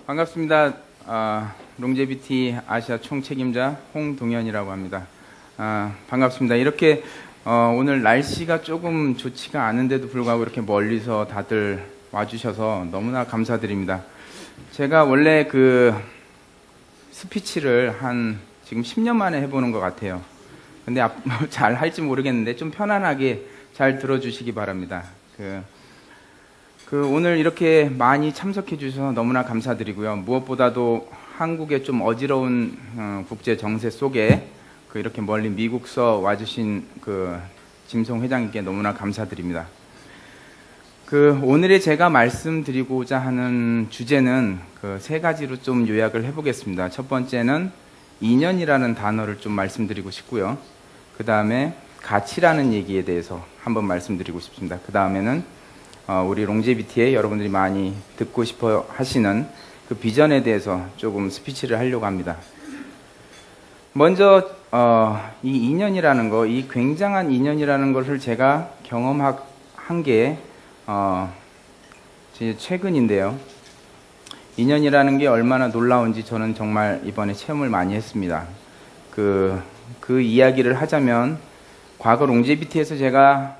반갑습니다. 롱제비티 아시아 총책임자 홍동현이라고 합니다. 반갑습니다. 이렇게 오늘 날씨가 조금 좋지가 않은데도 불구하고 이렇게 멀리서 다들 와주셔서 너무나 감사드립니다. 제가 원래 그 스피치를 지금 10년 만에 해보는 것 같아요. 근데 잘 할지 모르겠는데 좀 편안하게 잘 들어주시기 바랍니다. 오늘 이렇게 많이 참석해 주셔서 너무나 감사드리고요. 무엇보다도 한국의 좀 어지러운 국제 정세 속에 이렇게 멀리 미국서 와주신 짐송 회장님께 너무나 감사드립니다. 오늘의 제가 말씀드리고자 하는 주제는 세 가지로 좀 요약을 해보겠습니다. 첫 번째는 인연이라는 단어를 좀 말씀드리고 싶고요. 그 다음에 가치라는 얘기에 대해서 한번 말씀드리고 싶습니다. 그 다음에는 우리 롱제비티에 여러분들이 많이 듣고 싶어 하시는 그 비전에 대해서 조금 스피치를 하려고 합니다. 먼저 이 인연이라는 거, 이 굉장한 인연이라는 것을 제가 경험한 게 최근인데요. 인연이라는 게 얼마나 놀라운지 저는 정말 이번에 체험을 많이 했습니다. 그 이야기를 하자면 과거 롱제비티에서 제가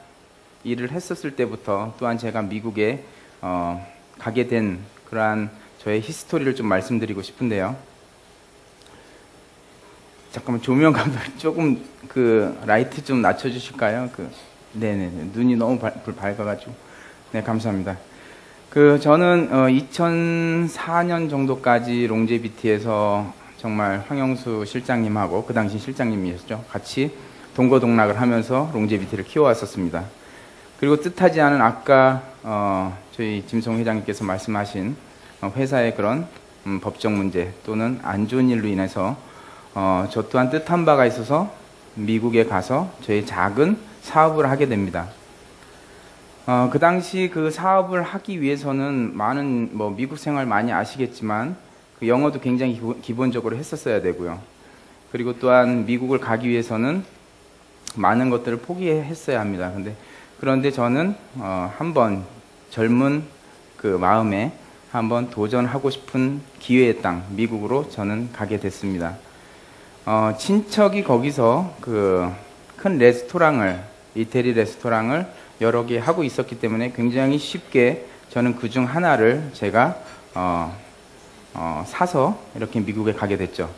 일을 했었을 때부터 또한 제가 미국에 가게 된 그러한 저의 히스토리를 좀 말씀드리고 싶은데요. 잠깐만 조명 감독 조금 라이트 좀 낮춰주실까요? 네네 눈이 너무 밝아가지고 네 감사합니다. 저는 2004년 정도까지 롱제비티에서 정말 황영수 실장님하고 그 당시 실장님이셨죠. 같이 동거동락을 하면서 롱제비티를 키워왔었습니다. 그리고 뜻하지 않은 아까 저희 짐송 회장님께서 말씀하신 회사의 그런 법적 문제 또는 안 좋은 일로 인해서 저 또한 뜻한 바가 있어서 미국에 가서 저희 작은 사업을 하게 됩니다. 그 당시 그 사업을 하기 위해서는 많은 미국 생활 많이 아시겠지만 영어도 굉장히 기본적으로 했었어야 되고요. 그리고 또한 미국을 가기 위해서는 많은 것들을 포기했어야 합니다. 그런데 저는 한번 젊은 마음에 한번 도전하고 싶은 기회의 땅 미국으로 저는 가게 됐습니다. 친척이 거기서 큰 레스토랑을 이태리 레스토랑을 여러 개 하고 있었기 때문에 굉장히 쉽게 저는 그중 하나를 제가 사서 이렇게 미국에 가게 됐죠.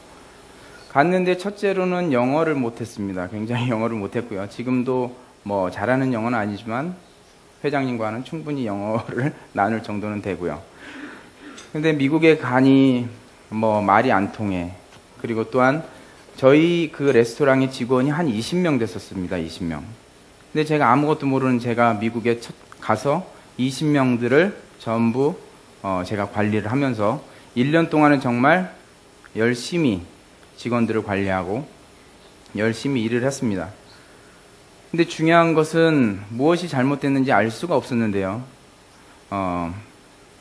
갔는데 첫째로는 영어를 못했습니다. 굉장히 영어를 못했고요. 지금도 잘하는 영어는 아니지만 회장님과는 충분히 영어를 나눌 정도는 되고요. 근데 미국에 가니 말이 안 통해. 그리고 또한 저희 레스토랑의 직원이 한 20명 됐었습니다. 20명. 근데 제가 아무것도 모르는 제가 미국에 가서 20명들을 전부 제가 관리를 하면서 1년 동안은 정말 열심히 직원들을 관리하고 열심히 일을 했습니다. 근데 중요한 것은 무엇이 잘못됐는지 알 수가 없었는데요.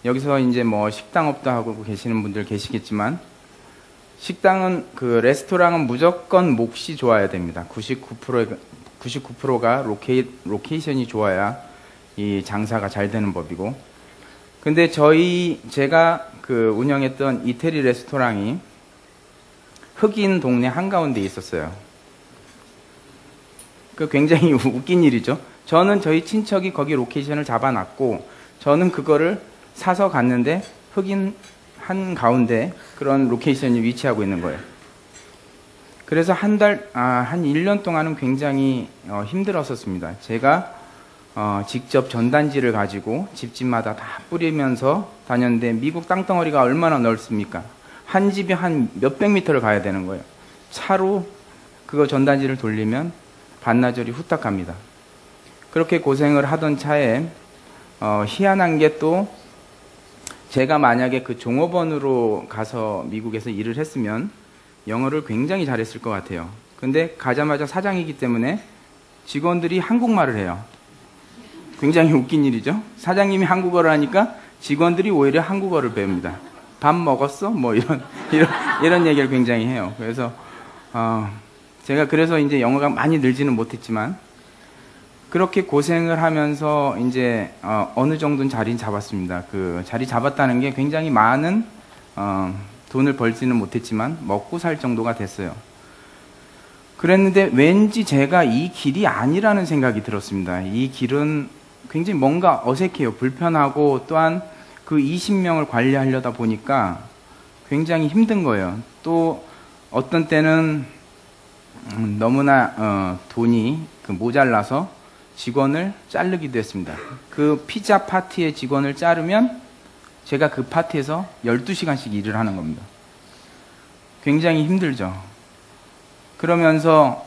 여기서 이제 식당업도 하고 계시는 분들 계시겠지만 식당은 레스토랑은 무조건 몫이 좋아야 됩니다. 99%가 로케이션이 좋아야 이 장사가 잘 되는 법이고. 근데 제가 운영했던 이태리 레스토랑이 흑인 동네 한가운데 있었어요. 굉장히 웃긴 일이죠. 저는 저희 친척이 거기 로케이션을 잡아놨고 저는 그거를 사서 갔는데 흑인 한가운데 그런 로케이션이 위치하고 있는 거예요. 그래서 한 1년 동안은 굉장히 힘들었었습니다. 제가 직접 전단지를 가지고 집집마다 다 뿌리면서 다녔는데 미국 땅덩어리가 얼마나 넓습니까? 한 집이 한 몇백 미터를 가야 되는 거예요. 차로 그거 전단지를 돌리면 반나절이 후딱 갑니다. 그렇게 고생을 하던 차에 희한한 게 또 제가 만약에 종업원으로 가서 미국에서 일을 했으면 영어를 굉장히 잘했을 것 같아요. 근데 가자마자 사장이기 때문에 직원들이 한국말을 해요. 굉장히 웃긴 일이죠. 사장님이 한국어를 하니까 직원들이 오히려 한국어를 배웁니다. 밥 먹었어? 이런 얘기를 굉장히 해요. 그래서 제가 그래서 이제 영어가 많이 늘지는 못했지만 그렇게 고생을 하면서 이제 어느 정도는 자리 잡았습니다. 자리 잡았다는 게 굉장히 많은 돈을 벌지는 못했지만 먹고 살 정도가 됐어요. 그랬는데 왠지 제가 이 길이 아니라는 생각이 들었습니다. 이 길은 굉장히 뭔가 어색해요. 불편하고 또한 그 20명을 관리하려다 보니까 굉장히 힘든 거예요. 또 어떤 때는 너무나 돈이 모자라서 직원을 자르기도 했습니다. 그 피자 파티의 직원을 자르면 제가 그 파티에서 12시간씩 일을 하는 겁니다. 굉장히 힘들죠. 그러면서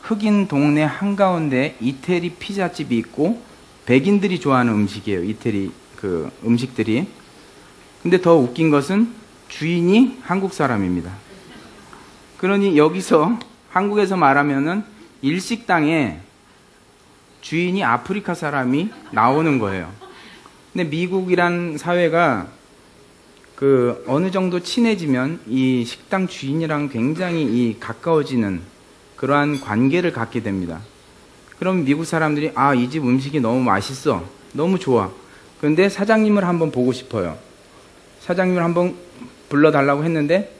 흑인 동네 한가운데 이태리 피자집이 있고 백인들이 좋아하는 음식이에요. 이태리 그 음식들이. 근데 더 웃긴 것은 주인이 한국 사람입니다. 그러니 여기서 한국에서 말하면은 일식당에 주인이 아프리카 사람이 나오는 거예요. 근데 미국이란 사회가 그 어느 정도 친해지면 이 식당 주인이랑 굉장히 가까워지는 그러한 관계를 갖게 됩니다. 그럼 미국 사람들이 이 집 음식이 너무 맛있어. 너무 좋아. 그런데 사장님을 한번 보고 싶어요. 사장님을 한번 불러달라고 했는데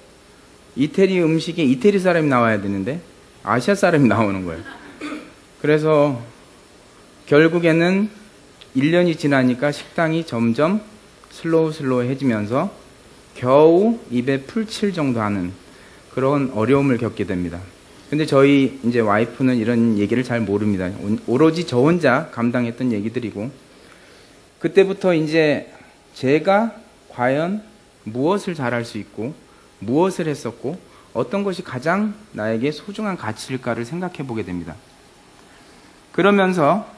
이태리 음식에 이태리 사람이 나와야 되는데 아시아 사람이 나오는 거예요. 그래서 결국에는 1년이 지나니까 식당이 점점 슬로우해지면서 겨우 입에 풀칠 정도 하는 그런 어려움을 겪게 됩니다. 근데 저희 이제 와이프는 이런 얘기를 잘 모릅니다. 오로지 저 혼자 감당했던 얘기들이고, 그때부터 이제 제가 과연 무엇을 잘할 수 있고 무엇을 했었고 어떤 것이 가장 나에게 소중한 가치일까를 생각해 보게 됩니다. 그러면서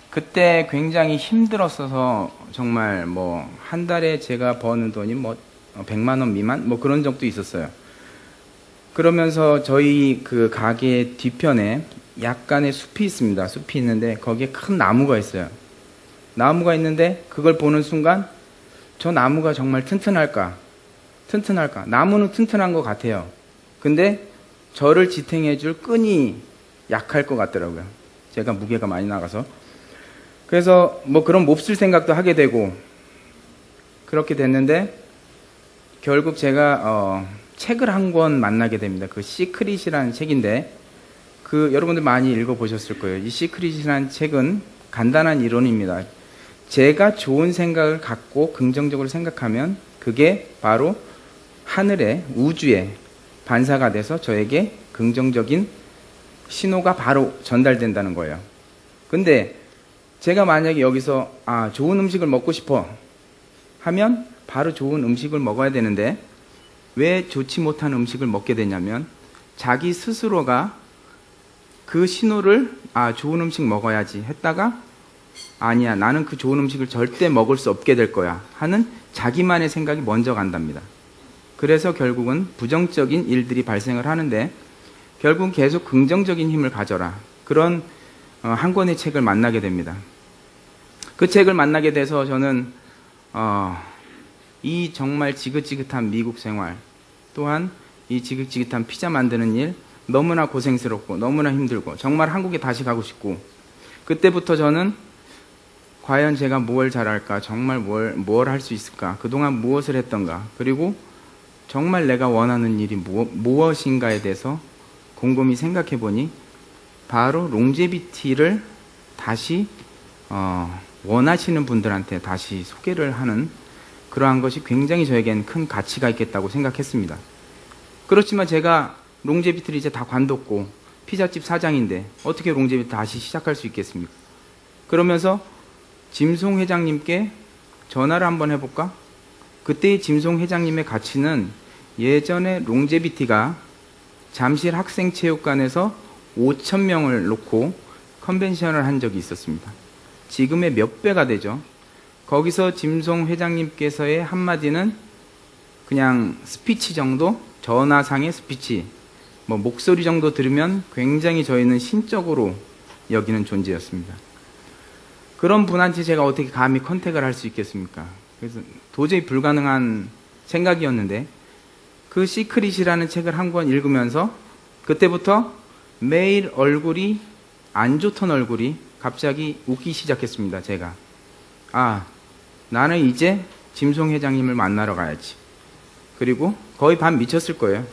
그때 굉장히 힘들었어서 정말 뭐 한 달에 제가 버는 돈이 뭐 100만 원 미만 뭐 그런 적도 있었어요. 그러면서 저희 그 가게 뒤편에 약간의 숲이 있습니다. 숲이 있는데 거기에 큰 나무가 있어요. 나무가 있는데 그걸 보는 순간 저 나무가 정말 튼튼할까? 나무는 튼튼한 것 같아요. 근데 저를 지탱해 줄 끈이 약할 것 같더라고요. 제가 무게가 많이 나가서. 그래서 뭐 그런 몹쓸 생각도 하게 되고 그렇게 됐는데 결국 제가 책을 한 권 만나게 됩니다. 그 시크릿이라는 책인데 여러분들 많이 읽어보셨을 거예요. 이 시크릿이라는 책은 간단한 이론입니다. 제가 좋은 생각을 갖고 긍정적으로 생각하면 그게 바로 하늘에 우주에 반사가 돼서 저에게 긍정적인 신호가 바로 전달된다는 거예요. 근데 제가 만약에 여기서 좋은 음식을 먹고 싶어 하면 바로 좋은 음식을 먹어야 되는데 왜 좋지 못한 음식을 먹게 되냐면 자기 스스로가 그 신호를 좋은 음식 먹어야지 했다가 아니야 나는 그 좋은 음식을 절대 먹을 수 없게 될 거야 하는 자기만의 생각이 먼저 간답니다. 그래서 결국은 부정적인 일들이 발생을 하는데 결국은 계속 긍정적인 힘을 가져라 그런 한 권의 책을 만나게 됩니다. 그 책을 만나게 돼서 저는 이 정말 지긋지긋한 미국 생활 또한 이 지긋지긋한 피자 만드는 일 너무나 고생스럽고 너무나 힘들고 정말 한국에 다시 가고 싶고 그때부터 저는 과연 제가 뭘 잘할까 정말 뭘 할 수 있을까 그동안 무엇을 했던가 그리고 정말 내가 원하는 일이 무엇인가에 대해서 곰곰이 생각해 보니 바로 롱제비티를 다시 원하시는 분들한테 다시 소개를 하는 그러한 것이 굉장히 저에겐 큰 가치가 있겠다고 생각했습니다. 그렇지만 제가 롱제비티를 이제 다 관뒀고 피자집 사장인데 어떻게 롱제비티 다시 시작할 수 있겠습니까? 그러면서 짐송 회장님께 전화를 한번 해볼까? 그때의 짐송 회장님의 가치는 예전에 롱제비티가 잠실 학생체육관에서 5,000명을 놓고 컨벤션을 한 적이 있었습니다. 지금의 몇 배가 되죠. 거기서 짐송 회장님께서의 한마디는 그냥 스피치 정도, 전화상의 스피치, 뭐 목소리 정도 들으면 굉장히 저희는 신적으로 여기는 존재였습니다. 그런 분한테 제가 어떻게 감히 컨택을 할 수 있겠습니까? 그래서 도저히 불가능한 생각이었는데 그 시크릿이라는 책을 한 권 읽으면서 그때부터 매일 얼굴이 안 좋던 얼굴이 갑자기 웃기 시작했습니다. 제가 나는 이제 짐송 회장님을 만나러 가야지. 그리고 거의 반 미쳤을 거예요.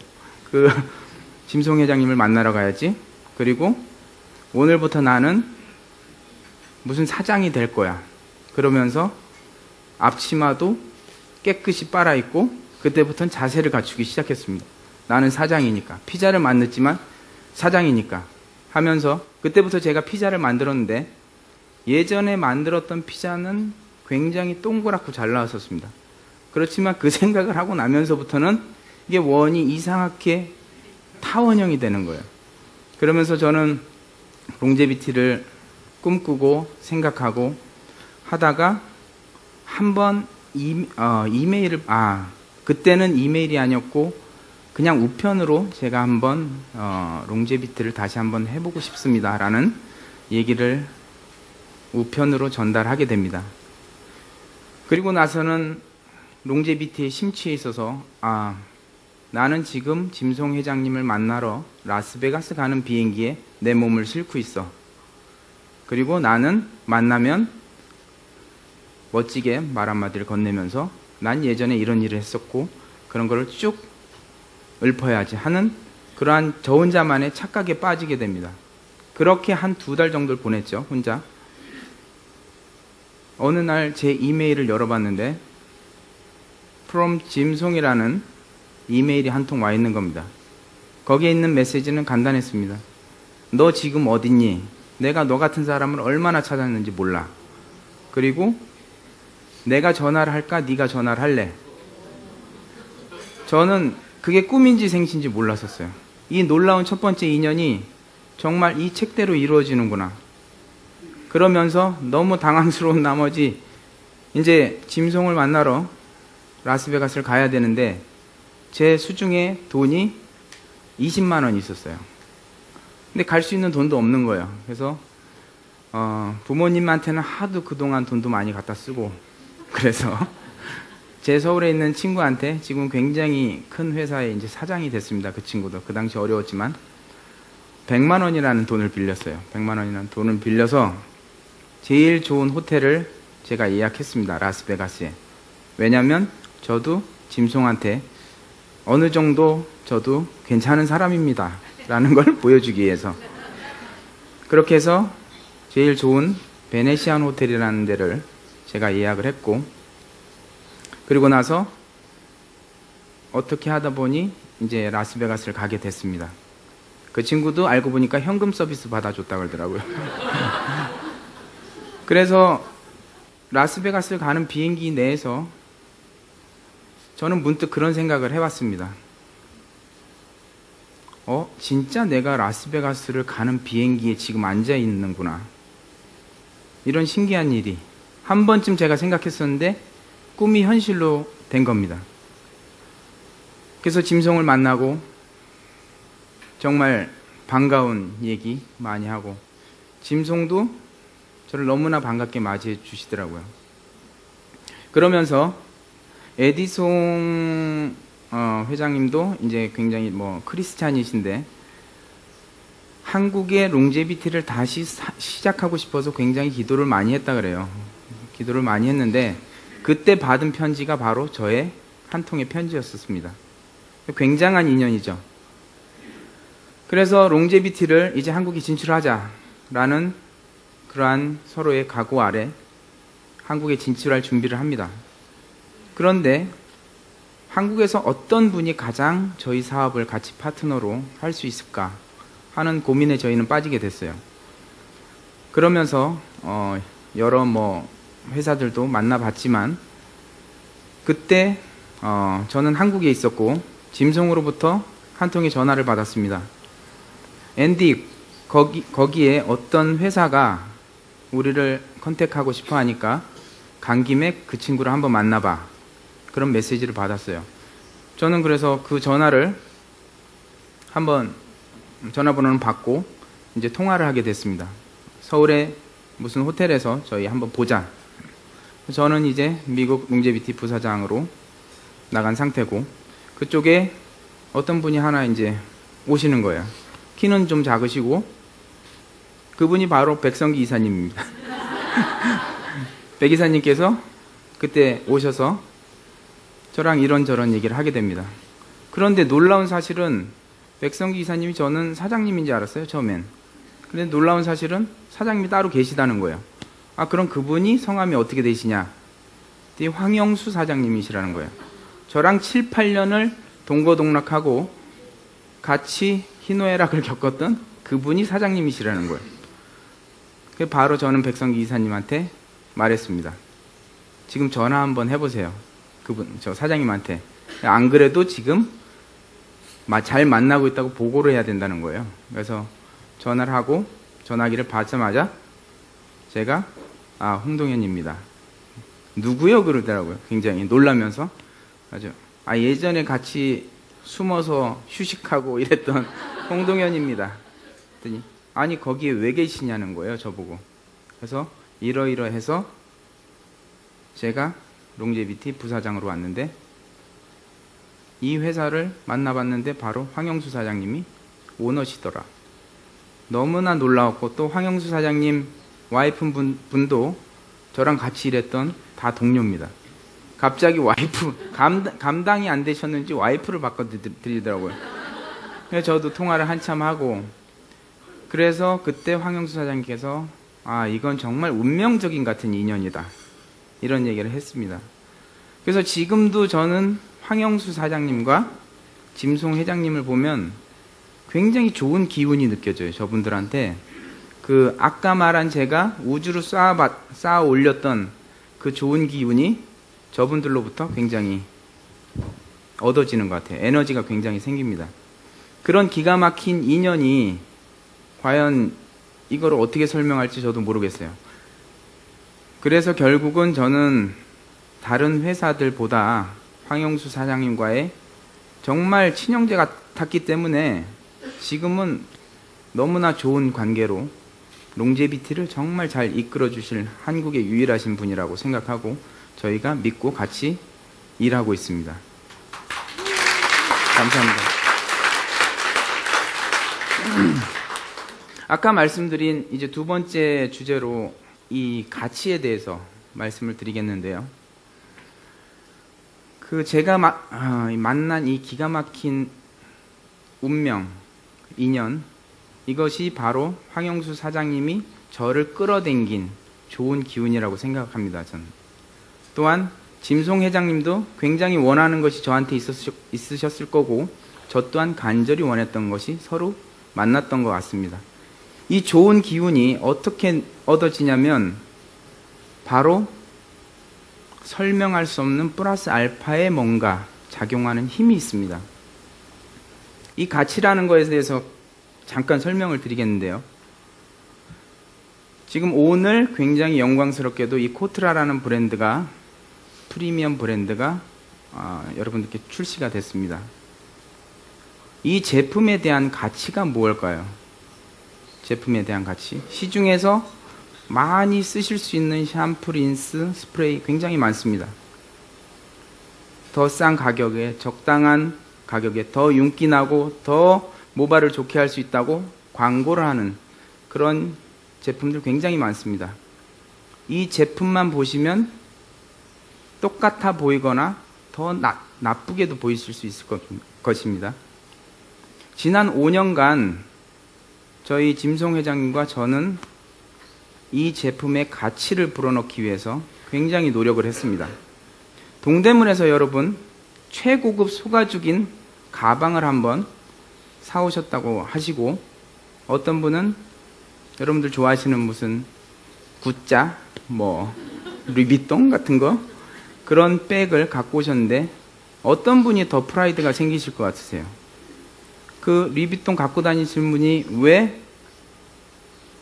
그 짐송 회장님을 만나러 가야지. 그리고 오늘부터 나는 무슨 사장이 될 거야. 그러면서 앞치마도 깨끗이 빨아입고 그때부터는 자세를 갖추기 시작했습니다. 나는 사장이니까. 피자를 만들지만 사장이니까 하면서 그때부터 제가 피자를 만들었는데 예전에 만들었던 피자는 굉장히 동그랗고 잘 나왔었습니다. 그렇지만 그 생각을 하고 나면서부터는 이게 원이 이상하게 타원형이 되는 거예요. 그러면서 저는 롱제비티를 꿈꾸고 생각하고 하다가 한번 이메일을 그때는 이메일이 아니었고 그냥 우편으로 제가 한번 롱제비티를 다시 한번 해보고 싶습니다 라는 얘기를 우편으로 전달하게 됩니다. 그리고 나서는 롱제비티에 심취해 있어서 나는 지금 짐송 회장님을 만나러 라스베가스 가는 비행기에 내 몸을 싣고 있어. 그리고 나는 만나면 멋지게 말 한마디를 건네면서 난 예전에 이런 일을 했었고 그런 거를 쭉 읊어야지 하는 그러한 저 혼자만의 착각에 빠지게 됩니다. 그렇게 한 2달 정도를 보냈죠, 혼자. 어느 날 제 이메일을 열어봤는데 from 짐송이라는 이메일이 한 통 와 있는 겁니다. 거기에 있는 메시지는 간단했습니다. 너 지금 어딨니? 내가 너 같은 사람을 얼마나 찾았는지 몰라. 그리고 내가 전화를 할까? 네가 전화를 할래? 저는 그게 꿈인지 생신지 몰랐었어요. 이 놀라운 첫 번째 인연이 정말 이 책대로 이루어지는구나. 그러면서 너무 당황스러운 나머지 이제 짐송을 만나러 라스베가스를 가야 되는데 제 수중에 돈이 20만 원이 있었어요. 근데 갈 수 있는 돈도 없는 거예요. 그래서 부모님한테는 하도 그동안 돈도 많이 갖다 쓰고 그래서 제 서울에 있는 친구한테 지금 굉장히 큰 회사에 이제 사장이 됐습니다. 그 친구도 그 당시 어려웠지만 100만 원이라는 돈을 빌렸어요. 100만 원이라는 돈을 빌려서 제일 좋은 호텔을 제가 예약했습니다. 라스베가스에. 왜냐하면 저도 짐송한테 어느 정도 저도 괜찮은 사람입니다 라는 걸 보여주기 위해서 그렇게 해서 제일 좋은 베네시안 호텔이라는 데를 제가 예약을 했고 그리고 나서 어떻게 하다 보니 이제 라스베가스를 가게 됐습니다. 그 친구도 알고 보니까 현금 서비스 받아줬다고 그러더라고요. 그래서 라스베가스를 가는 비행기 내에서 저는 문득 그런 생각을 해봤습니다. 진짜 내가 라스베가스를 가는 비행기에 지금 앉아 있는구나. 이런 신기한 일이 한 번쯤 제가 생각했었는데 꿈이 현실로 된 겁니다. 그래서 짐송을 만나고 정말 반가운 얘기 많이 하고 짐송도 저를 너무나 반갑게 맞이해 주시더라고요. 그러면서 에디송 회장님도 이제 굉장히 크리스찬이신데 한국의 롱제비티를 다시 시작하고 싶어서 굉장히 기도를 많이 했다 그래요. 기도를 많이 했는데 그때 받은 편지가 바로 저의 한 통의 편지였었습니다. 굉장한 인연이죠. 그래서 롱제비티를 이제 한국에 진출하자라는 그러한 서로의 각오 아래 한국에 진출할 준비를 합니다. 그런데 한국에서 어떤 분이 가장 저희 사업을 같이 파트너로 할 수 있을까 하는 고민에 저희는 빠지게 됐어요. 그러면서 여러 회사들도 만나봤지만 그때 저는 한국에 있었고 짐송으로부터 한 통의 전화를 받았습니다. 앤디, 거기에 어떤 회사가 우리를 컨택하고 싶어 하니까 간 김에 그 친구를 한번 만나봐. 그런 메시지를 받았어요. 저는 그래서 그 전화를 한번 전화번호는 받고 이제 통화를 하게 됐습니다. 서울의 무슨 호텔에서 저희 한번 보자. 저는 이제 미국 롱제비티 부사장으로 나간 상태고 그쪽에 어떤 분이 하나 이제 오시는 거예요. 키는 좀 작으시고 그분이 바로 백성기 이사님입니다. 백 이사님께서 그때 오셔서 저랑 이런저런 얘기를 하게 됩니다. 그런데 놀라운 사실은 백성기 이사님이 저는 사장님인 줄 알았어요, 처음엔. 그런데 놀라운 사실은 사장님이 따로 계시다는 거예요. 아, 그럼 그분이 성함이 어떻게 되시냐? 황영수 사장님이시라는 거예요. 저랑 7, 8년을 동거동락하고 같이 희노애락을 겪었던 그분이 사장님이시라는 거예요. 그래서 바로 저는 백성기 이사님한테 말했습니다. 지금 전화 한번 해보세요. 그분, 저 사장님한테. 안 그래도 지금 잘 만나고 있다고 보고를 해야 된다는 거예요. 그래서 전화를 하고 전화기를 받자마자 제가 홍동현입니다. 누구요? 그러더라고요. 굉장히 놀라면서. 맞아. 예전에 같이 숨어서 휴식하고 이랬던 홍동현입니다. 그랬더니 아니 거기에 왜 계시냐는 거예요, 저보고. 그래서 이러이러해서 제가 롱제비티 부사장으로 왔는데 이 회사를 만나봤는데 바로 황영수 사장님이 오너시더라. 너무나 놀라웠고, 또 황영수 사장님 와이프 분도 저랑 같이 일했던 다 동료입니다. 갑자기 와이프 감당이 안 되셨는지 와이프를 바꿔드리더라고요. 그래서 저도 통화를 한참 하고, 그래서 그때 황영수 사장님께서 이건 정말 운명적인 같은 인연이다, 이런 얘기를 했습니다. 그래서 지금도 저는 황영수 사장님과 짐송 회장님을 보면 굉장히 좋은 기운이 느껴져요. 저분들한테 아까 말한 제가 우주로 쌓아 올렸던 그 좋은 기운이 저분들로부터 굉장히 얻어지는 것 같아요. 에너지가 굉장히 생깁니다. 그런 기가 막힌 인연이 과연 이거를 어떻게 설명할지 저도 모르겠어요. 그래서 결국은 저는 다른 회사들보다 황영수 사장님과의 정말 친형제 같았기 때문에 지금은 너무나 좋은 관계로 롱제비티를 정말 잘 이끌어 주실 한국의 유일하신 분이라고 생각하고 저희가 믿고 같이 일하고 있습니다. 감사합니다. 아까 말씀드린 이제 두 번째 주제로 이 가치에 대해서 말씀을 드리겠는데요. 제가 만난 이 기가 막힌 운명, 인연, 이것이 바로 황영수 사장님이 저를 끌어당긴 좋은 기운이라고 생각합니다. 저는. 또한 짐송 회장님도 굉장히 원하는 것이 저한테 있으셨을 거고, 저 또한 간절히 원했던 것이 서로 만났던 것 같습니다. 이 좋은 기운이 어떻게 얻어지냐면 바로 설명할 수 없는 플러스 알파의 뭔가 작용하는 힘이 있습니다. 이 가치라는 것에 대해서 잠깐 설명을 드리겠는데요. 지금 오늘 굉장히 영광스럽게도 이 코트라라는 브랜드가, 프리미엄 브랜드가 여러분들께 출시가 됐습니다. 이 제품에 대한 가치가 무엇일까요? 제품에 대한 가치. 시중에서 많이 쓰실 수 있는 샴푸, 린스, 스프레이 굉장히 많습니다. 더 싼 가격에, 적당한 가격에, 더 윤기나고 더 모발을 좋게 할 수 있다고 광고를 하는 그런 제품들 굉장히 많습니다. 이 제품만 보시면 똑같아 보이거나 더 나쁘게도 보이실 수 있을 것입니다. 지난 5년간 저희 짐송 회장님과 저는 이 제품의 가치를 불어넣기 위해서 굉장히 노력을 했습니다. 동대문에서 여러분 최고급 소가죽인 가방을 한번 사오셨다고 하시고, 어떤 분은 여러분들 좋아하시는 무슨 구짜, 루이비통 같은 거, 그런 백을 갖고 오셨는데 어떤 분이 더 프라이드가 생기실 것 같으세요? 그 루이비통 갖고 다니시는 분이 왜,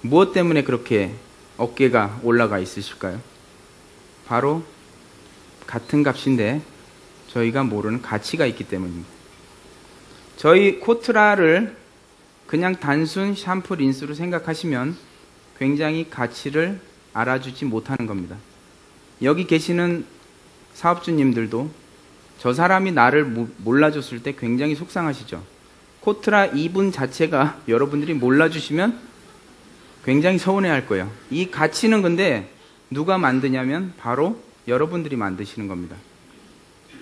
무엇 때문에 그렇게 어깨가 올라가 있으실까요? 바로 같은 값인데 저희가 모르는 가치가 있기 때문입니다. 저희 코트라를 그냥 단순 샴푸, 린스로 생각하시면 굉장히 가치를 알아주지 못하는 겁니다. 여기 계시는 사업주님들도 저 사람이 나를 몰라줬을 때 굉장히 속상하시죠. 코트라 이분 자체가 여러분들이 몰라주시면 굉장히 서운해할 거예요. 이 가치는 근데 누가 만드냐면 바로 여러분들이 만드시는 겁니다.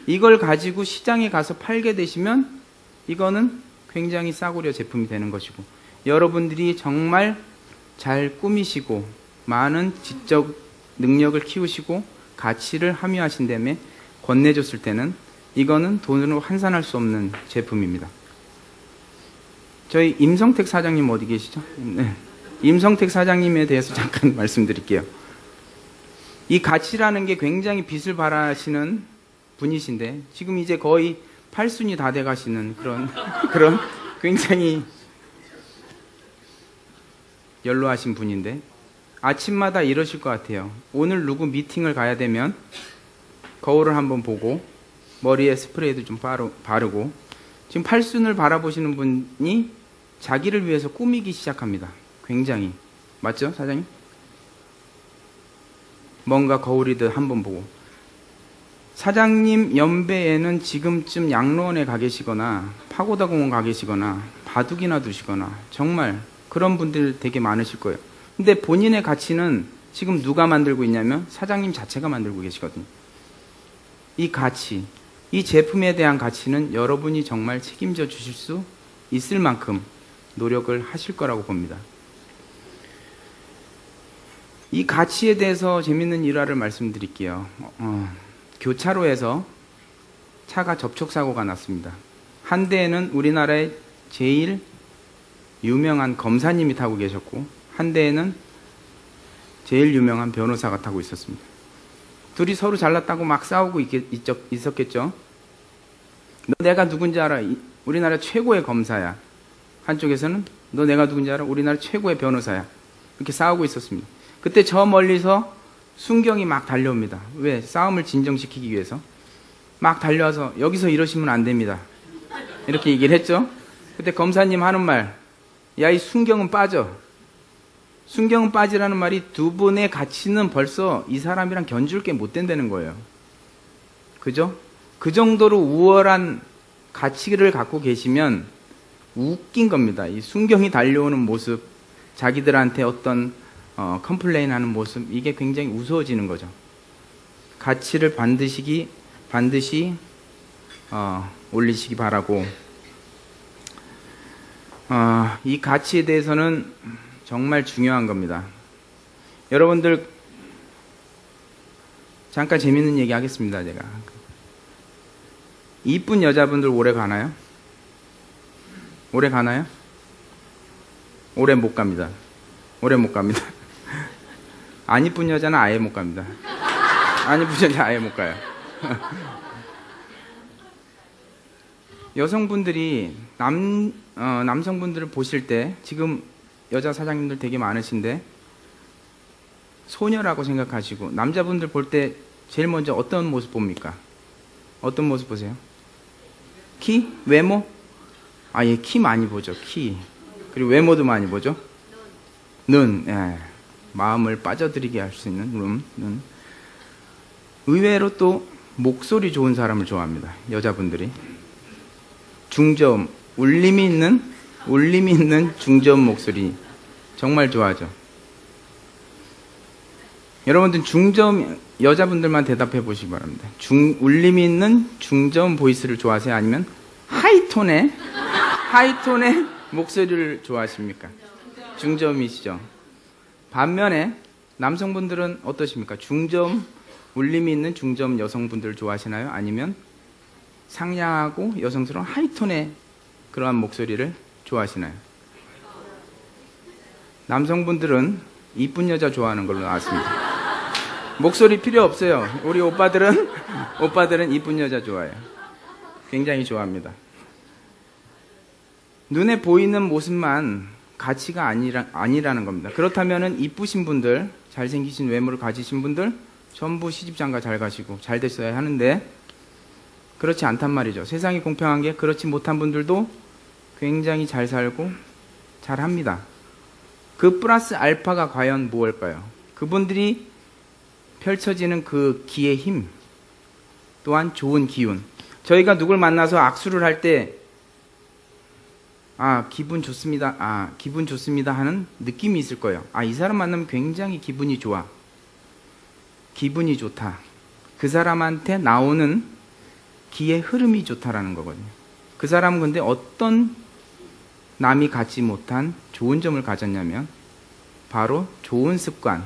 이걸 가지고 시장에 가서 팔게 되시면 이거는 굉장히 싸구려 제품이 되는 것이고, 여러분들이 정말 잘 꾸미시고 많은 지적 능력을 키우시고 가치를 함유하신 다음에 건네줬을 때는 이거는 돈으로 환산할 수 없는 제품입니다. 저희 임성택 사장님 어디 계시죠? 네. 임성택 사장님에 대해서 잠깐 말씀드릴게요. 이 가치라는 게 굉장히 빛을 발하시는 분이신데 지금 이제 거의 팔순이 다 돼가시는 그런 굉장히 연로하신 분인데 아침마다 이러실 것 같아요. 오늘 누구 미팅을 가야 되면 거울을 한번 보고 머리에 스프레이도 좀 바르고, 지금 팔순을 바라보시는 분이 자기를 위해서 꾸미기 시작합니다. 굉장히. 맞죠, 사장님? 뭔가 거울이든 한번 보고. 사장님 연배에는 지금쯤 양로원에 가 계시거나 파고다 공원 가 계시거나 바둑이나 두시거나 정말 그런 분들 되게 많으실 거예요. 근데 본인의 가치는 지금 누가 만들고 있냐면 사장님 자체가 만들고 계시거든요. 이 가치, 이 제품에 대한 가치는 여러분이 정말 책임져 주실 수 있을 만큼 노력을 하실 거라고 봅니다. 이 가치에 대해서 재밌는 일화를 말씀드릴게요. 교차로에서 차가 접촉사고가 났습니다. 한 대에는 우리나라의 제일 유명한 검사님이 타고 계셨고 한 대에는 제일 유명한 변호사가 타고 있었습니다. 둘이 서로 잘났다고 막 싸우고 있었겠죠. 너 내가 누군지 알아? 우리나라 최고의 검사야. 한쪽에서는 너 내가 누군지 알아? 우리나라 최고의 변호사야. 이렇게 싸우고 있었습니다. 그때 저 멀리서 순경이 막 달려옵니다. 왜? 싸움을 진정시키기 위해서. 막 달려와서 여기서 이러시면 안 됩니다. 이렇게 얘기를 했죠. 그때 검사님 하는 말, 야, 이 순경은 빠져. 순경은 빠지라는 말이 두 분의 가치는 벌써 이 사람이랑 견줄 게 못 된다는 거예요. 그죠? 그 정도로 우월한 가치를 갖고 계시면 웃긴 겁니다. 이 순경이 달려오는 모습, 자기들한테 어떤 컴플레인 하는 모습, 이게 굉장히 우스워지는 거죠. 가치를 반드시 올리시기 바라고, 이 가치에 대해서는 정말 중요한 겁니다. 여러분들 잠깐 재밌는 얘기 하겠습니다. 제가 이쁜 여자분들 오래 가나요? 오래 가나요? 오래 못 갑니다. 오래 못 갑니다. 안 이쁜 여자는 아예 못 갑니다. 안 이쁜 여자 아예 못 가요. 여성분들이 남성분들을 보실 때 지금 여자 사장님들 되게 많으신데 소녀라고 생각하시고 남자분들 볼 때 제일 먼저 어떤 모습 봅니까? 어떤 모습 보세요? 키? 외모? 아, 예, 키 많이 보죠. 키. 그리고 외모도 많이 보죠. 눈. 예. 마음을 빠져들이게 할 수 있는 눈. 의외로 또 목소리 좋은 사람을 좋아합니다. 여자분들이. 중저음, 울림이 있는 중저음 목소리 정말 좋아하죠. 여러분들 중저음, 여자분들만 대답해 보시기 바랍니다. 울림이 있는 중저음 보이스를 좋아하세요? 아니면 하이톤의 목소리를 좋아하십니까? 중저음이시죠. 반면에 남성분들은 어떠십니까? 중저음, 울림이 있는 중저음 여성분들을 좋아하시나요? 아니면 상냥하고 여성스러운 하이톤의 그러한 목소리를 좋아하시나요? 남성분들은 이쁜 여자 좋아하는 걸로 나왔습니다. 목소리 필요 없어요. 우리 오빠들은 이쁜 여자 좋아해요. 굉장히 좋아합니다. 눈에 보이는 모습만 가치가 아니라는 겁니다. 그렇다면은 이쁘신 분들, 잘생기신 외모를 가지신 분들 전부 시집장가 잘 가시고 잘 됐어야 하는데 그렇지 않단 말이죠. 세상이 공평한 게 그렇지 못한 분들도 굉장히 잘 살고 잘 합니다. 그 플러스 알파가 과연 무엇일까요? 그분들이 펼쳐지는 그 기의 힘, 또한 좋은 기운. 저희가 누굴 만나서 악수를 할 때 기분 좋습니다. 기분 좋습니다 하는 느낌이 있을 거예요. 이 사람 만나면 굉장히 기분이 좋아. 기분이 좋다. 그 사람한테 나오는 기의 흐름이 좋다라는 거거든요. 그 사람은 근데 어떤 남이 갖지 못한 좋은 점을 가졌냐면 바로 좋은 습관,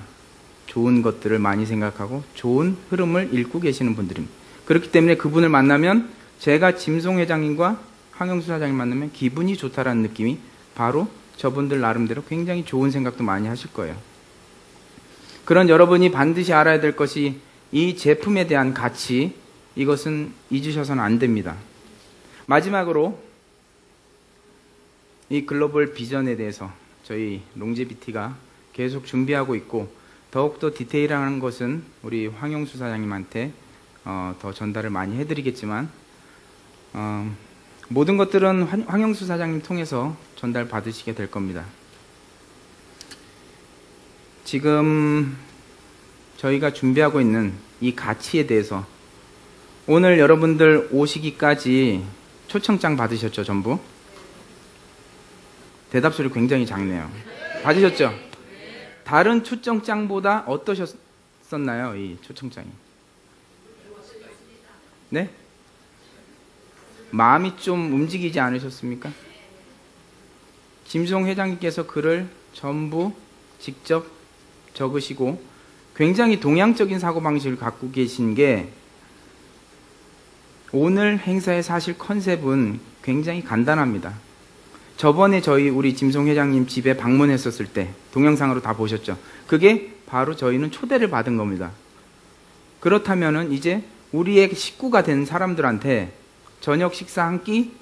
좋은 것들을 많이 생각하고 좋은 흐름을 읽고 계시는 분들입니다. 그렇기 때문에 그분을 만나면 제가 짐송 회장님과 황영수 사장님 만나면 기분이 좋다라는 느낌이 바로 저분들 나름대로 굉장히 좋은 생각도 많이 하실 거예요. 그런 여러분이 반드시 알아야 될 것이 이 제품에 대한 가치, 이것은 잊으셔서는 안 됩니다. 마지막으로 이 글로벌 비전에 대해서 저희 롱제비티가 계속 준비하고 있고 더욱더 디테일한 것은 우리 황영수 사장님한테 더 전달을 많이 해드리겠지만 모든 것들은 황영수 사장님 통해서 전달 받으시게 될 겁니다. 지금 저희가 준비하고 있는 이 가치에 대해서 오늘 여러분들 오시기까지 초청장 받으셨죠, 전부? 대답 소리 굉장히 작네요. 받으셨죠? 다른 초청장보다 어떠셨나요, 이 초청장이? 네? 마음이 좀 움직이지 않으셨습니까? 짐송 회장님께서 글을 전부 직접 적으시고 굉장히 동양적인 사고방식을 갖고 계신 게 오늘 행사의 사실 컨셉은 굉장히 간단합니다. 저번에 우리 짐송 회장님 집에 방문했었을 때 동영상으로 다 보셨죠? 그게 바로 저희는 초대를 받은 겁니다. 그렇다면은 이제 우리의 식구가 된 사람들한테 저녁 식사 한 끼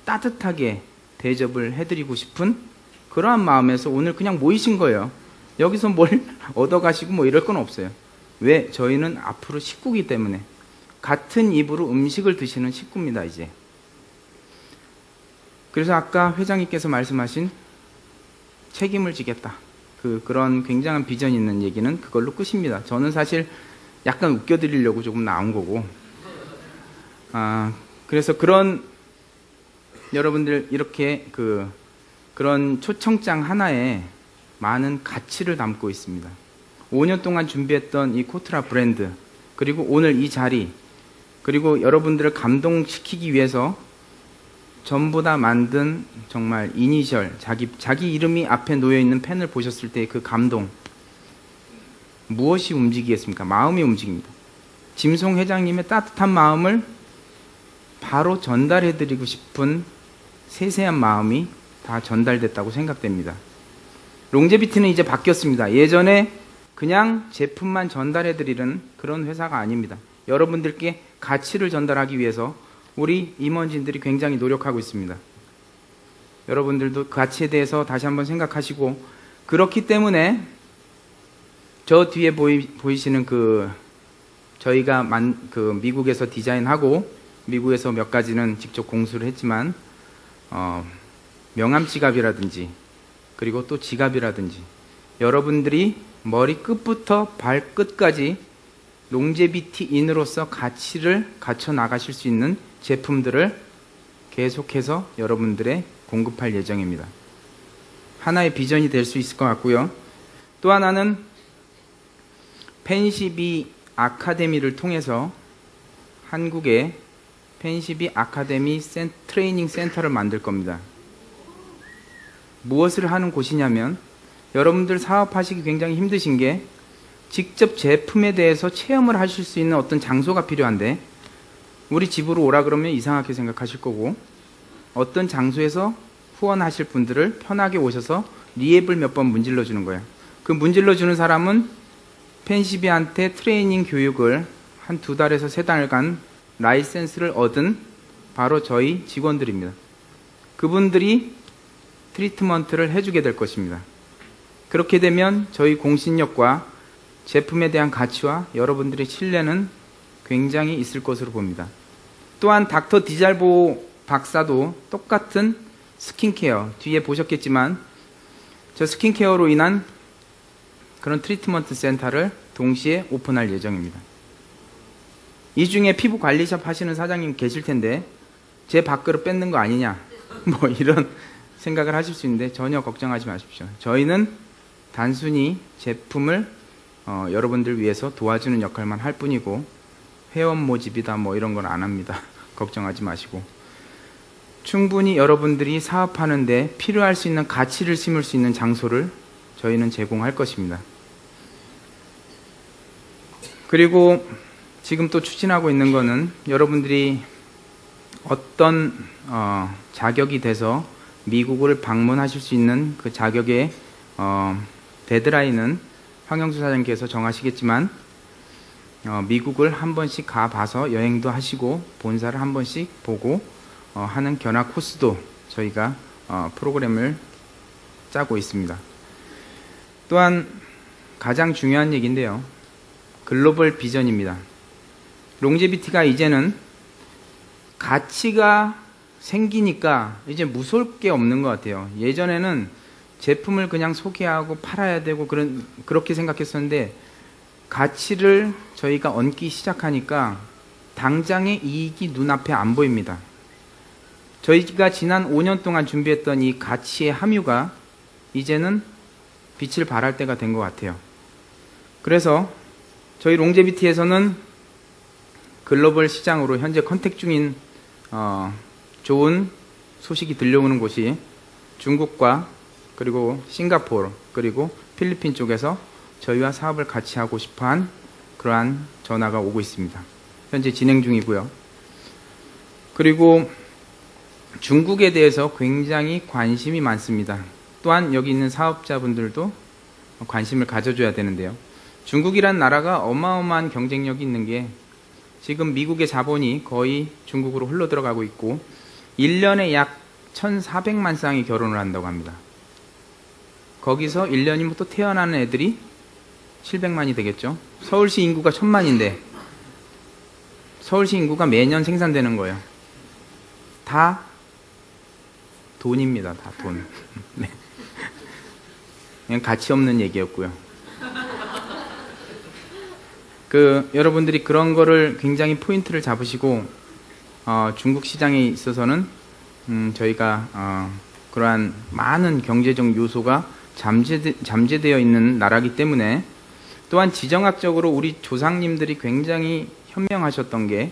따뜻하게 대접을 해드리고 싶은 그러한 마음에서 오늘 그냥 모이신 거예요. 여기서 뭘 얻어가시고 뭐 이럴 건 없어요. 왜? 저희는 앞으로 식구이기 때문에 같은 입으로 음식을 드시는 식구입니다, 이제. 그래서 아까 회장님께서 말씀하신 책임을 지겠다. 그런 굉장한 비전이 있는 얘기는 그걸로 끝입니다. 저는 사실 약간 웃겨드리려고 조금 나온 거고. 그래서 그런 여러분들 이렇게 그런 초청장 하나에 많은 가치를 담고 있습니다. 5년 동안 준비했던 이 코트라 브랜드, 그리고 오늘 이 자리, 그리고 여러분들을 감동시키기 위해서 전부 다 만든 정말 이니셜, 자기 이름이 앞에 놓여있는 펜을 보셨을 때 그 감동. 무엇이 움직이겠습니까? 마음이 움직입니다. 짐송 회장님의 따뜻한 마음을 바로 전달해드리고 싶은 세세한 마음이 다 전달됐다고 생각됩니다. 롱제비티는 이제 바뀌었습니다. 예전에 그냥 제품만 전달해드리는 그런 회사가 아닙니다. 여러분들께 가치를 전달하기 위해서 우리 임원진들이 굉장히 노력하고 있습니다. 여러분들도 그 가치에 대해서 다시 한번 생각하시고, 그렇기 때문에 저 뒤에 보이시는 저희가 미국에서 디자인하고 미국에서 몇 가지는 직접 공수를 했지만 명함 지갑이라든지 그리고 또 지갑이라든지 여러분들이 머리 끝부터 발끝까지 롱제비티인으로서 가치를 갖춰 나가실 수 있는 제품들을 계속해서 여러분들의 공급할 예정입니다. 하나의 비전이 될 수 있을 것 같고요. 또 하나는 펜시비 아카데미를 통해서 한국에 펜시비 아카데미 트레이닝 센터를 만들 겁니다. 무엇을 하는 곳이냐면, 여러분들 사업하시기 굉장히 힘드신 게 직접 제품에 대해서 체험을 하실 수 있는 어떤 장소가 필요한데, 우리 집으로 오라 그러면 이상하게 생각하실 거고, 어떤 장소에서 후원하실 분들을 편하게 오셔서 리앱을 몇 번 문질러 주는 거예요. 그 문질러 주는 사람은 펜시비한테 트레이닝 교육을 한 2달에서 3달간 라이센스를 얻은 바로 저희 직원들입니다. 그분들이 트리트먼트를 해주게 될 것입니다. 그렇게 되면 저희 공신력과 제품에 대한 가치와 여러분들의 신뢰는 굉장히 있을 것으로 봅니다. 또한 닥터 디잘보 박사도 똑같은 스킨케어, 뒤에 보셨겠지만 저 스킨케어로 인한 그런 트리트먼트 센터를 동시에 오픈할 예정입니다. 이 중에 피부 관리샵 하시는 사장님 계실 텐데 제 밥그릇 뺏는 거 아니냐 뭐 이런 생각을 하실 수 있는데 전혀 걱정하지 마십시오. 저희는 단순히 제품을 여러분들 위해서 도와주는 역할만 할 뿐이고, 회원 모집이다 뭐 이런 건 안 합니다. 걱정하지 마시고. 충분히 여러분들이 사업하는데 필요할 수 있는 가치를 심을 수 있는 장소를 저희는 제공할 것입니다. 그리고 지금 또 추진하고 있는 거는 여러분들이 어떤 자격이 돼서 미국을 방문하실 수 있는 그 자격의 데드라인은 황영수 사장님께서 정하시겠지만 미국을 한 번씩 가봐서 여행도 하시고 본사를 한 번씩 보고 하는 견학 코스도 저희가 프로그램을 짜고 있습니다. 또한 가장 중요한 얘기인데요. 글로벌 비전입니다. 롱제비티가 이제는 가치가 생기니까 이제 무서울 게 없는 것 같아요. 예전에는 제품을 그냥 소개하고 팔아야 되고 그렇게 생각했었는데 가치를 저희가 얹기 시작하니까 당장의 이익이 눈앞에 안 보입니다. 저희가 지난 5년 동안 준비했던 이 가치의 함유가 이제는 빛을 발할 때가 된 것 같아요. 그래서 저희 롱제비티에서는 글로벌 시장으로 현재 컨택 중인 좋은 소식이 들려오는 곳이 중국과 그리고 싱가포르 그리고 필리핀 쪽에서 저희와 사업을 같이 하고 싶어한 그러한 전화가 오고 있습니다. 현재 진행 중이고요. 그리고 중국에 대해서 굉장히 관심이 많습니다. 또한 여기 있는 사업자분들도 관심을 가져줘야 되는데요. 중국이란 나라가 어마어마한 경쟁력이 있는 게 지금 미국의 자본이 거의 중국으로 흘러들어가고 있고 1년에 약 1,400만 쌍이 결혼을 한다고 합니다. 거기서 1년이면 또 태어나는 애들이 700만이 되겠죠. 서울시 인구가 1,000만인데 서울시 인구가 매년 생산되는 거예요. 다 돈입니다. 다 돈. 네. 그냥 가치 없는 얘기였고요. 여러분들이 그런 거를 굉장히 포인트를 잡으시고 중국 시장에 있어서는 저희가 그러한 많은 경제적 요소가 잠재되어 있는 나라이기 때문에 또한 지정학적으로 우리 조상님들이 굉장히 현명하셨던 게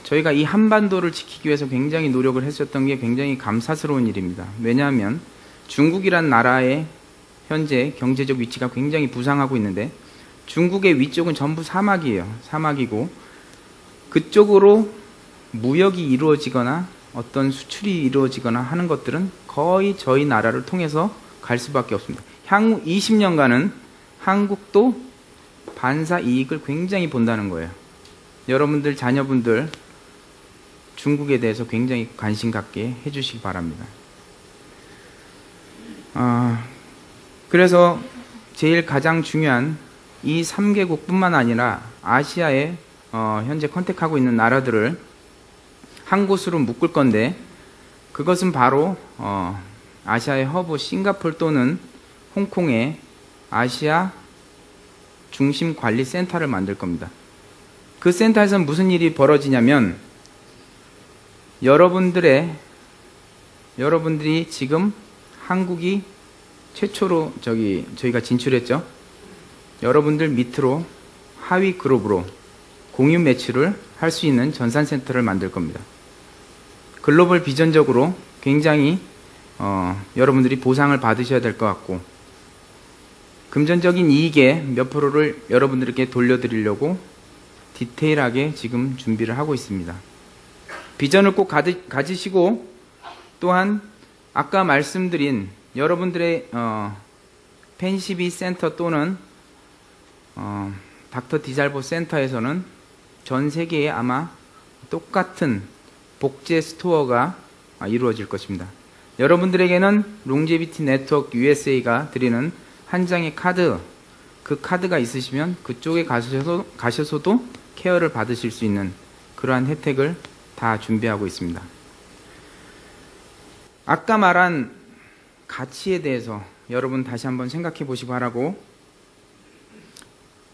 저희가 이 한반도를 지키기 위해서 굉장히 노력을 했었던 게 굉장히 감사스러운 일입니다. 왜냐하면 중국이란 나라의 현재 경제적 위치가 굉장히 부상하고 있는데 중국의 위쪽은 전부 사막이에요. 사막이고 그쪽으로 무역이 이루어지거나 어떤 수출이 이루어지거나 하는 것들은 거의 저희 나라를 통해서 갈 수밖에 없습니다. 향후 20년간은 한국도 반사 이익을 굉장히 본다는 거예요. 여러분들 자녀분들 중국에 대해서 굉장히 관심 갖게 해주시기 바랍니다. 그래서 제일 가장 중요한 이 3개국뿐만 아니라 아시아에 현재 컨택하고 있는 나라들을 한 곳으로 묶을 건데 그것은 바로 아시아의 허브 싱가포르 또는 홍콩에 아시아 중심 관리 센터를 만들 겁니다. 그 센터에서는 무슨 일이 벌어지냐면 여러분들이 지금 한국이 최초로 저희가 진출했죠. 여러분들 밑으로 하위 그룹으로 공유 매출을 할 수 있는 전산센터를 만들 겁니다. 글로벌 비전적으로 굉장히 여러분들이 보상을 받으셔야 될 것 같고 금전적인 이익의 몇 프로를 여러분들에게 돌려드리려고 디테일하게 지금 준비를 하고 있습니다. 비전을 꼭 가지시고 또한 아까 말씀드린 여러분들의 펜시비 센터 또는 닥터 디잘보 센터에서는 전 세계에 아마 똑같은 복제 스토어가 이루어질 것입니다. 여러분들에게는 롱제비티 네트워크 USA가 드리는 한 장의 카드, 그 카드가 있으시면 그쪽에 가셔서도 케어를 받으실 수 있는 그러한 혜택을 다 준비하고 있습니다. 아까 말한 가치에 대해서 여러분 다시 한번 생각해 보시고 하라고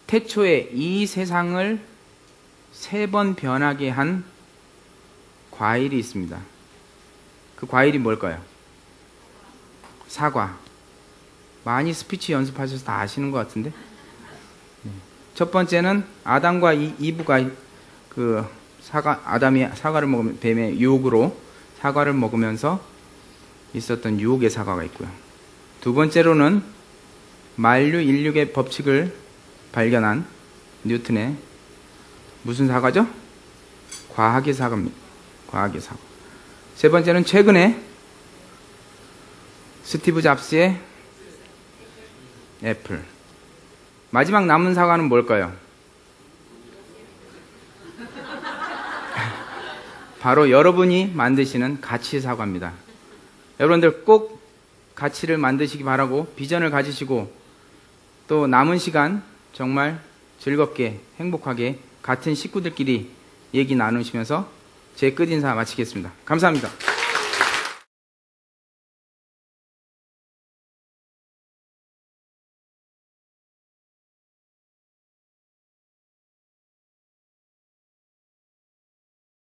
태초에 이 세상을 3번 변하게 한 과일이 있습니다. 그 과일이 뭘까요? 사과. 많이 스피치 연습하셔서 다 아시는 것 같은데 첫 번째는 아담과 이브가 아담이 사과를 먹으면 뱀의 유혹으로 사과를 먹으면서 있었던 유혹의 사과가 있고요. 두 번째로는 만류 인력의 법칙을 발견한 뉴턴의 무슨 사과죠? 과학의 사과입니다. 과학의 사과. 세 번째는 최근에 스티브 잡스의 애플. 마지막 남은 사과는 뭘까요? 바로 여러분이 만드시는 가치 사과입니다. 여러분들 꼭 가치를 만드시기 바라고 비전을 가지시고 또 남은 시간 정말 즐겁게 행복하게 같은 식구들끼리 얘기 나누시면서 제 끝인사 마치겠습니다. 감사합니다.